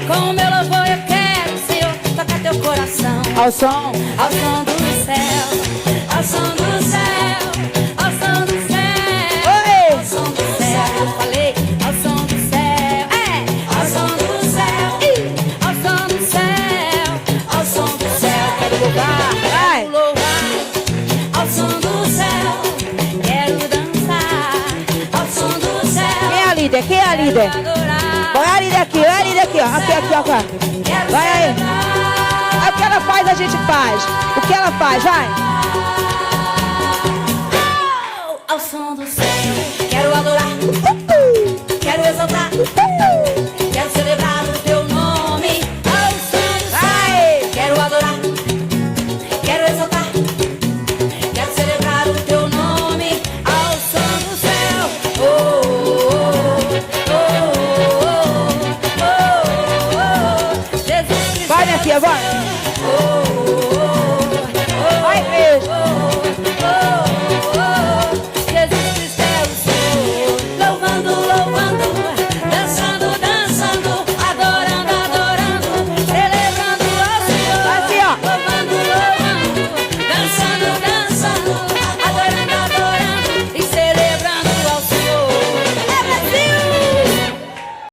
Com o meu louvor eu quero, Senhor, tocar teu coração. Ao som do céu, ao som do céu, ao som do céu, Oi! ao som do céu. Eu falei, ao som do céu, ao som do céu, ao som do céu, ao som do céu. Quero louvar, Vai! quero louvar, ao som do céu. Quero dançar, ao som do céu. Quem é a líder? Quem é a líder? Vai a líder aqui, vai a líder aqui, ó. Aqui, ó. Vai aí. É o que ela faz, a gente faz. O que ela faz, vai. Ao som do céu, quero adorar, quero exaltar, quero celebrar o teu nome. Ao som do céu, quero adorar, quero exaltar, quero celebrar o teu nome. Ao som do céu, oh, oh, oh, oh, oh, oh, oh. Jesus Cristo. Vai, minha filha, vai. Oh,